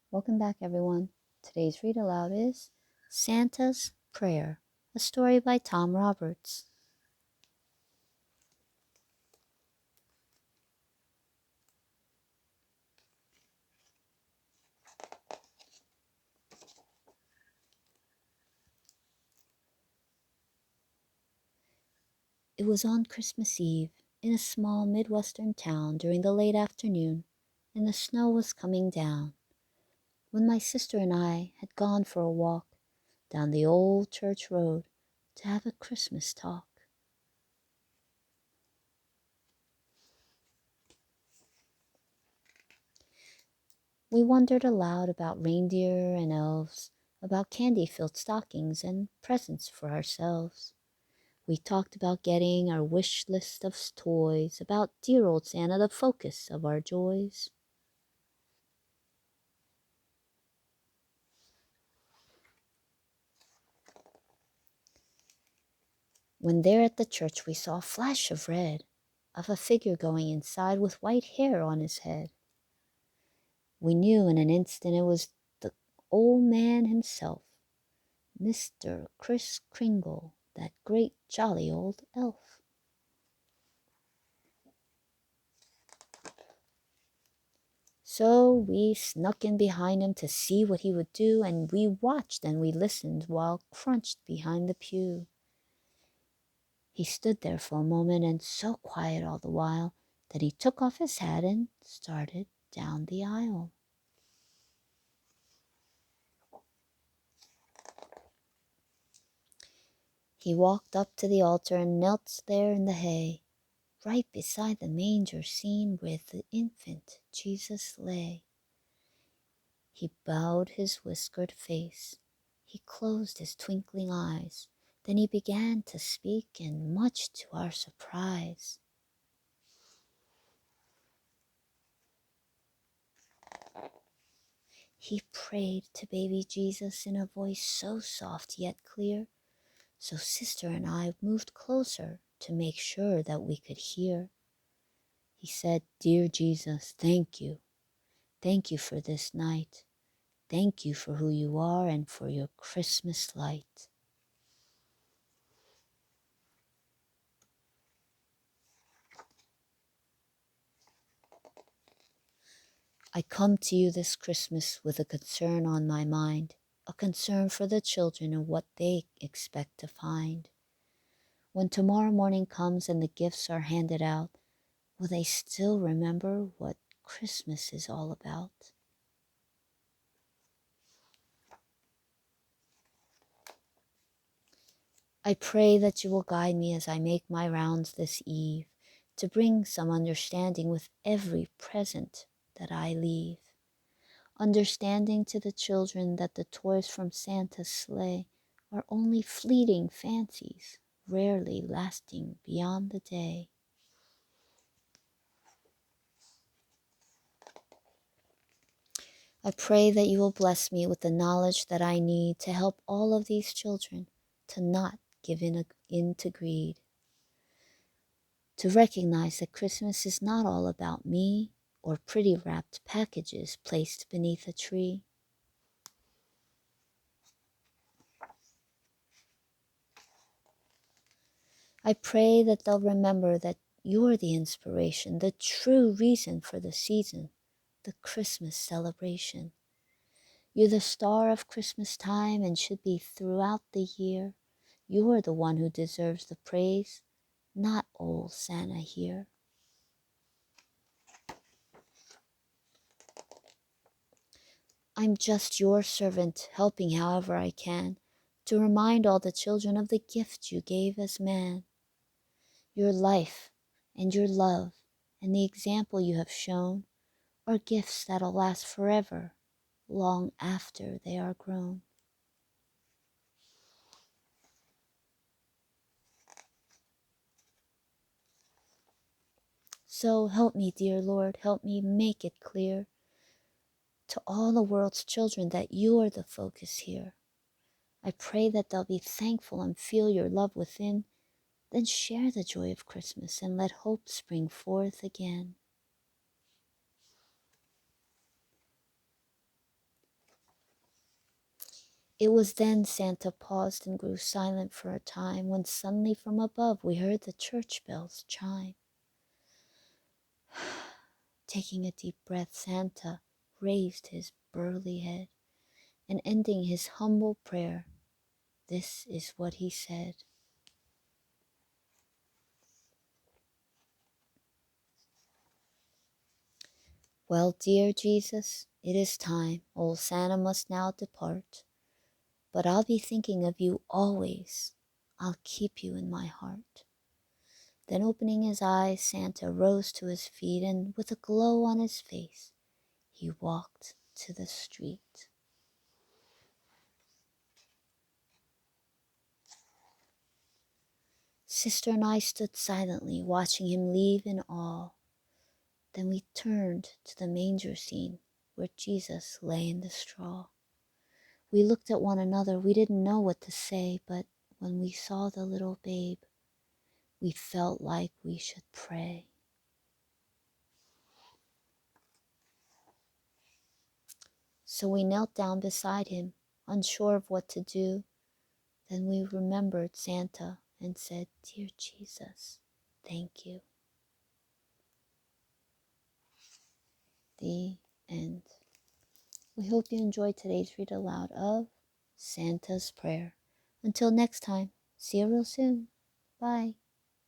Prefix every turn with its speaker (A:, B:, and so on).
A: Welcome back, everyone. Today's read aloud is Santa's Prayer, a story by Tom Roberts. It was on Christmas Eve in a small Midwestern town during the late afternoon, and the snow was coming down, when my sister and I had gone for a walk down the old church road to have a Christmas talk. We wondered aloud about reindeer and elves, about candy-filled stockings and presents for ourselves. We talked about getting our wish list of toys, about dear old Santa, the focus of our joys. When there at the church we saw a flash of red, of a figure going inside with white hair on his head. We knew in an instant it was the old man himself, Mr. Kris Kringle, that great jolly old elf. So we snuck in behind him to see what he would do, and we watched and we listened while crunched behind the pew. He stood there for a moment, and so quiet all the while that he took off his hat and started down the aisle. He walked up to the altar and knelt there in the hay, right beside the manger scene where the infant Jesus lay. He bowed his whiskered face, he closed his twinkling eyes, then he began to speak, and much to our surprise, he prayed to baby Jesus in a voice so soft yet clear. So sister and I moved closer to make sure that we could hear. He said, "Dear Jesus, thank you. Thank you for this night. Thank you for who you are and for your Christmas light." I come to you this Christmas with a concern on my mind, a concern for the children and what they expect to find. When tomorrow morning comes and the gifts are handed out, will they still remember what Christmas is all about? I pray that you will guide me as I make my rounds this eve, to bring some understanding with every present that I leave. Understanding to the children that the toys from Santa's sleigh are only fleeting fancies, rarely lasting beyond the day. I pray that you will bless me with the knowledge that I need to help all of these children to not give in to greed, to recognize that Christmas is not all about me or pretty wrapped packages placed beneath a tree. I pray that they'll remember that you're the inspiration, the true reason for the season, the Christmas celebration. You're the star of Christmas time and should be throughout the year. You're the one who deserves the praise, not old Santa here. I'm just your servant, helping however I can, to remind all the children of the gift you gave as man. Your life and your love and the example you have shown are gifts that'll last forever, long after they are grown. So help me, dear Lord, help me make it clear to all the world's children that you are the focus here. I pray that they'll be thankful and feel your love within, then share the joy of Christmas and let hope spring forth again. It was then Santa paused and grew silent for a time, when suddenly from above we heard the church bells chime. Taking a deep breath, Santa raised his burly head, and ending his humble prayer, this is what he said. Well, dear Jesus, it is time. Old Santa must now depart. But I'll be thinking of you always. I'll keep you in my heart. Then opening his eyes, Santa rose to his feet, and with a glow on his face, he walked to the street. Sister and I stood silently, watching him leave in awe. Then we turned to the manger scene where Jesus lay in the straw. We looked at one another. We didn't know what to say, but when we saw the little babe, we felt like we should pray. So we knelt down beside him, unsure of what to do. Then we remembered Santa and said, Dear Jesus, thank you. The end. We hope you enjoyed today's read aloud of Santa's Prayer. Until next time, see you real soon. Bye.